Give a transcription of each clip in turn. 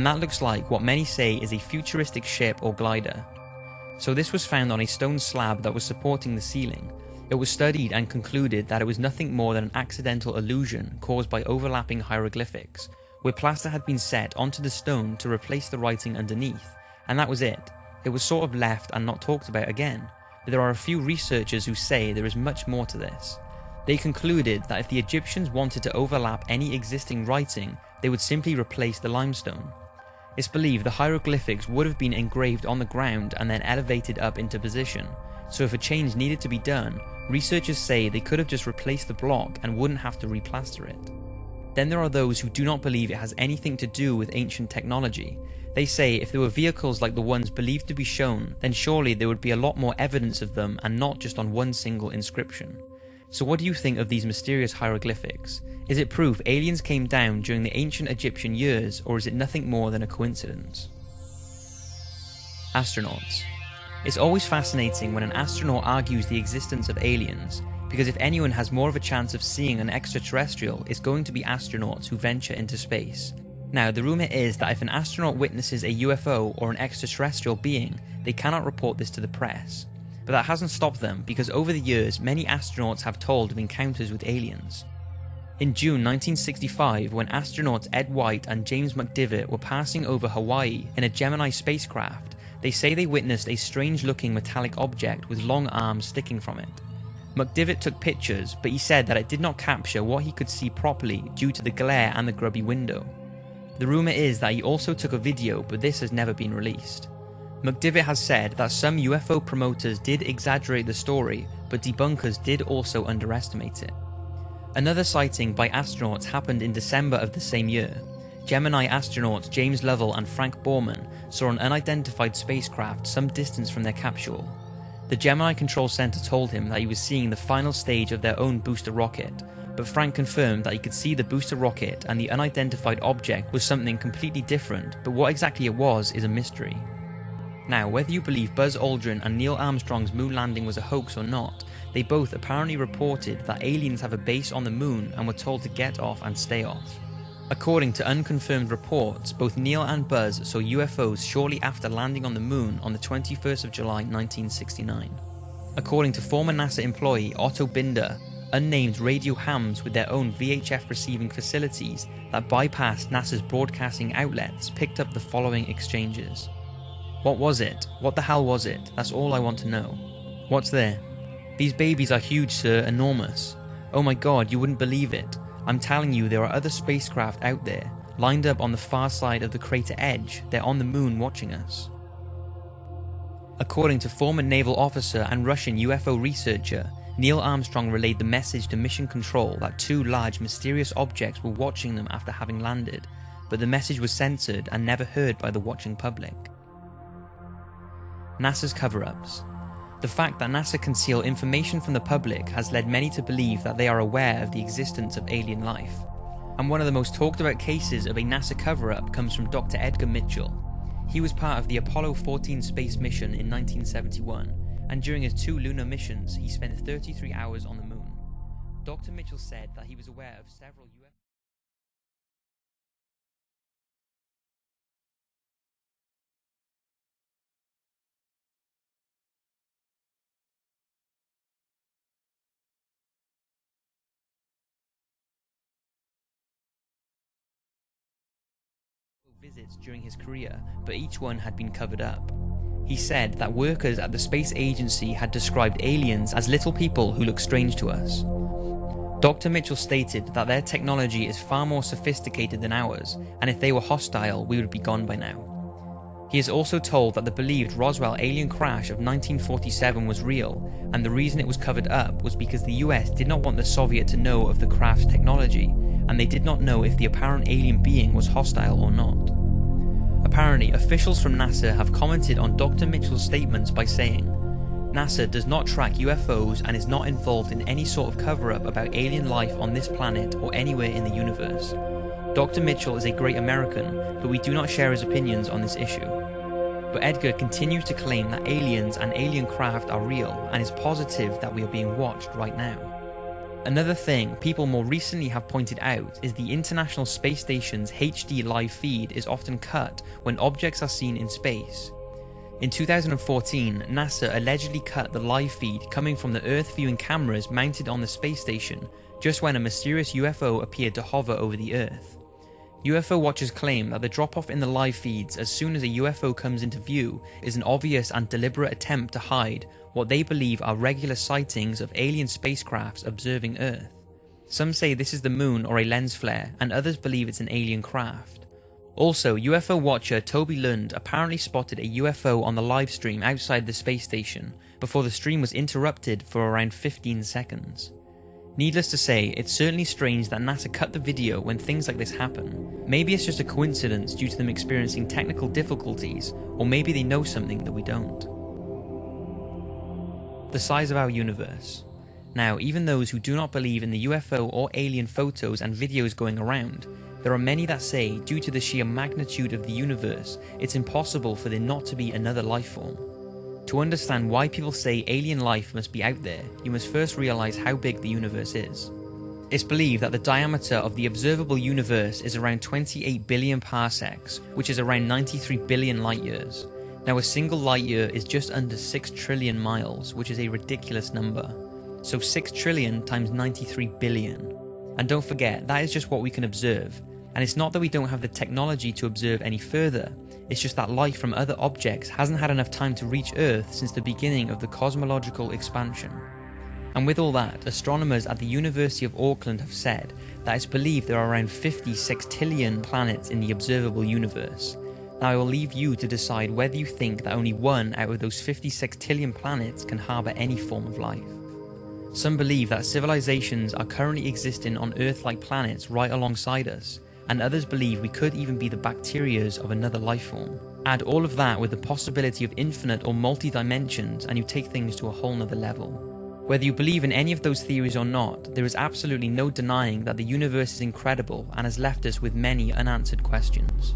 and that looks like what many say is a futuristic ship or glider. So this was found on a stone slab that was supporting the ceiling. It was studied and concluded that it was nothing more than an accidental illusion caused by overlapping hieroglyphics, where plaster had been set onto the stone to replace the writing underneath, and that was it. It was sort of left and not talked about again. But there are a few researchers who say there is much more to this. They concluded that if the Egyptians wanted to overlap any existing writing, they would simply replace the limestone. It's believed the hieroglyphics would have been engraved on the ground and then elevated up into position, so if a change needed to be done, researchers say they could have just replaced the block and wouldn't have to replaster it. Then there are those who do not believe it has anything to do with ancient technology. They say if there were vehicles like the ones believed to be shown, then surely there would be a lot more evidence of them and not just on one single inscription. So what do you think of these mysterious hieroglyphics? Is it proof aliens came down during the ancient Egyptian years, or is it nothing more than a coincidence? Astronauts. It's always fascinating when an astronaut argues the existence of aliens, because if anyone has more of a chance of seeing an extraterrestrial, it's going to be astronauts who venture into space. Now, the rumour is that if an astronaut witnesses a UFO or an extraterrestrial being, they cannot report this to the press. But that hasn't stopped them, because over the years, many astronauts have told of encounters with aliens. In June 1965, when astronauts Ed White and James McDivitt were passing over Hawaii in a Gemini spacecraft, they say they witnessed a strange-looking metallic object with long arms sticking from it. McDivitt took pictures, but he said that it did not capture what he could see properly due to the glare and the grubby window. The rumour is that he also took a video, but this has never been released. McDivitt has said that some UFO promoters did exaggerate the story, but debunkers did also underestimate it. Another sighting by astronauts happened in December of the same year. Gemini astronauts James Lovell and Frank Borman saw an unidentified spacecraft some distance from their capsule. The Gemini Control Center told him that he was seeing the final stage of their own booster rocket, but Frank confirmed that he could see the booster rocket and the unidentified object was something completely different, but what exactly it was is a mystery. Now, whether you believe Buzz Aldrin and Neil Armstrong's moon landing was a hoax or not, they both apparently reported that aliens have a base on the moon and were told to get off and stay off. According to unconfirmed reports, both Neil and Buzz saw UFOs shortly after landing on the moon on the 21st of July 1969. According to former NASA employee Otto Binder, unnamed radio hams with their own VHF receiving facilities that bypassed NASA's broadcasting outlets picked up the following exchanges. What was it? What the hell was it? That's all I want to know. What's there? These babies are huge, sir, enormous. Oh my god, you wouldn't believe it. I'm telling you, there are other spacecraft out there, lined up on the far side of the crater edge. They're on the moon watching us. According to former naval officer and Russian UFO researcher, Neil Armstrong relayed the message to Mission Control that two large mysterious objects were watching them after having landed, but the message was censored and never heard by the watching public. NASA's cover-ups. The fact that NASA conceal information from the public has led many to believe that they are aware of the existence of alien life. And one of the most talked about cases of a NASA cover-up comes from Dr. Edgar Mitchell. He was part of the Apollo 14 space mission in 1971, and during his 2 lunar missions, he spent 33 hours on the moon. Dr. Mitchell said that he was aware of several UFO visits during his career, but each one had been covered up. He said that workers at the space agency had described aliens as little people who look strange to us. Dr. Mitchell stated that their technology is far more sophisticated than ours, and if they were hostile, we would be gone by now. He is also told that the believed Roswell alien crash of 1947 was real, and the reason it was covered up was because the US did not want the Soviet to know of the craft's technology, and they did not know if the apparent alien being was hostile or not. Apparently, officials from NASA have commented on Dr. Mitchell's statements by saying, NASA does not track UFOs and is not involved in any sort of cover-up about alien life on this planet or anywhere in the universe. Dr. Mitchell is a great American, but we do not share his opinions on this issue. But Edgar continues to claim that aliens and alien craft are real and is positive that we are being watched right now. Another thing people more recently have pointed out is the International Space Station's HD live feed is often cut when objects are seen in space. In 2014, NASA allegedly cut the live feed coming from the Earth viewing cameras mounted on the space station just when a mysterious UFO appeared to hover over the Earth. UFO watchers claim that the drop-off in the live feeds as soon as a UFO comes into view is an obvious and deliberate attempt to hide what they believe are regular sightings of alien spacecrafts observing Earth. Some say this is the moon or a lens flare, and others believe it's an alien craft. Also, UFO watcher Toby Lund apparently spotted a UFO on the live stream outside the space station before the stream was interrupted for around 15 seconds. Needless to say, it's certainly strange that NASA cut the video when things like this happen. Maybe it's just a coincidence due to them experiencing technical difficulties, or maybe they know something that we don't. The size of our universe. Now, even those who do not believe in the UFO or alien photos and videos going around, there are many that say, due to the sheer magnitude of the universe, it's impossible for there not to be another life form. To understand why people say alien life must be out there, you must first realize how big the universe is. It's believed that the diameter of the observable universe is around 28 billion parsecs, which is around 93 billion light years. Now, a single light year is just under 6 trillion miles, which is a ridiculous number. So 6 trillion times 93 billion. And don't forget, that is just what we can observe. And it's not that we don't have the technology to observe any further, it's just that life from other objects hasn't had enough time to reach Earth since the beginning of the cosmological expansion. And with all that, astronomers at the University of Auckland have said that it's believed there are around 50 sextillion planets in the observable universe. Now I will leave you to decide whether you think that only one out of those 50 sextillion planets can harbour any form of life. Some believe that civilizations are currently existing on Earth-like planets right alongside us, and others believe we could even be the bacterias of another life form. Add all of that with the possibility of infinite or multi-dimensions and you take things to a whole nother level. Whether you believe in any of those theories or not, there is absolutely no denying that the universe is incredible and has left us with many unanswered questions.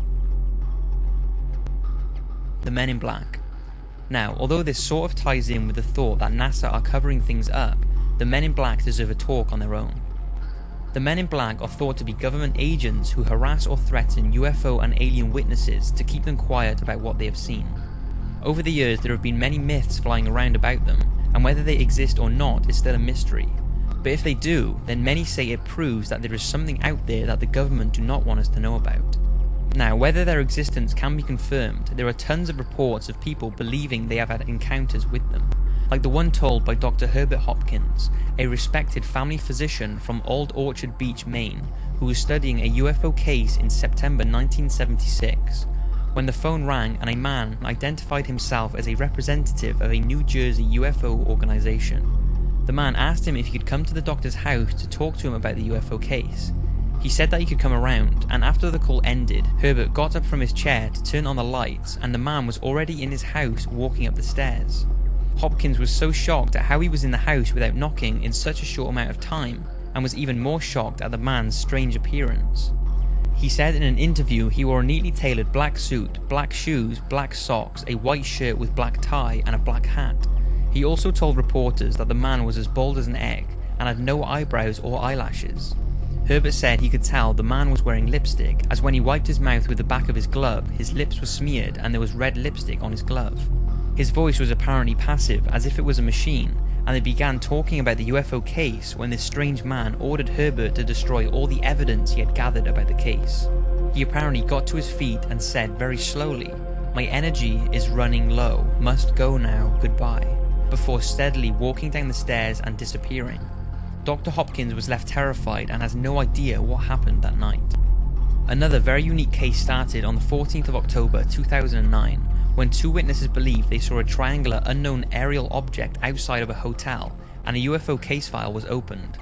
The Men in Black. Now, although this sort of ties in with the thought that NASA are covering things up, the Men in Black deserve a talk on their own. The Men in Black are thought to be government agents who harass or threaten UFO and alien witnesses to keep them quiet about what they have seen. Over the years, there have been many myths flying around about them, and whether they exist or not is still a mystery. But if they do, then many say it proves that there is something out there that the government do not want us to know about. Now, whether their existence can be confirmed, there are tons of reports of people believing they have had encounters with them, like the one told by Dr. Herbert Hopkins, a respected family physician from Old Orchard Beach, Maine, who was studying a UFO case in September 1976, when the phone rang and a man identified himself as a representative of a New Jersey UFO organization. The man asked him if he could come to the doctor's house to talk to him about the UFO case. He said that he could come around, and after the call ended, Herbert got up from his chair to turn on the lights, and the man was already in his house walking up the stairs. Hopkins was so shocked at how he was in the house without knocking in such a short amount of time, and was even more shocked at the man's strange appearance. He said in an interview he wore a neatly tailored black suit, black shoes, black socks, a white shirt with black tie, and a black hat. He also told reporters that the man was as bald as an egg, and had no eyebrows or eyelashes. Herbert said he could tell the man was wearing lipstick, as when he wiped his mouth with the back of his glove, his lips were smeared and there was red lipstick on his glove. His voice was apparently passive, as if it was a machine, and they began talking about the UFO case when this strange man ordered Herbert to destroy all the evidence he had gathered about the case. He apparently got to his feet and said very slowly, "My energy is running low, must go now, goodbye," before steadily walking down the stairs and disappearing. Dr. Hopkins was left terrified and has no idea what happened that night. Another very unique case started on the 14th of October 2009, when two witnesses believed they saw a triangular unknown aerial object outside of a hotel, and a UFO case file was opened.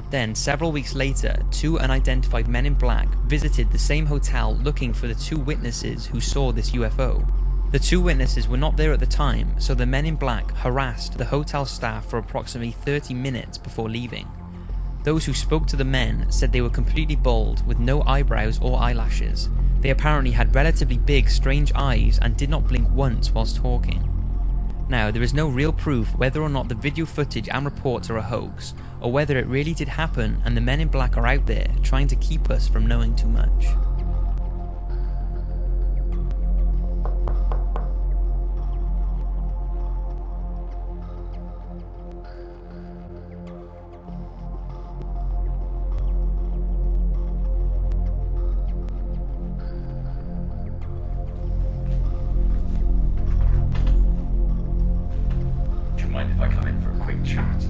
Then, several weeks later, two unidentified men in black visited the same hotel looking for the two witnesses who saw this UFO. The two witnesses were not there at the time, so the men in black harassed the hotel staff for approximately 30 minutes before leaving. Those who spoke to the men said they were completely bald with no eyebrows or eyelashes. They apparently had relatively big, strange eyes and did not blink once whilst talking. Now, there is no real proof whether or not the video footage and reports are a hoax, or whether it really did happen and the men in black are out there trying to keep us from knowing too much. Do you mind if I come in for a quick chat?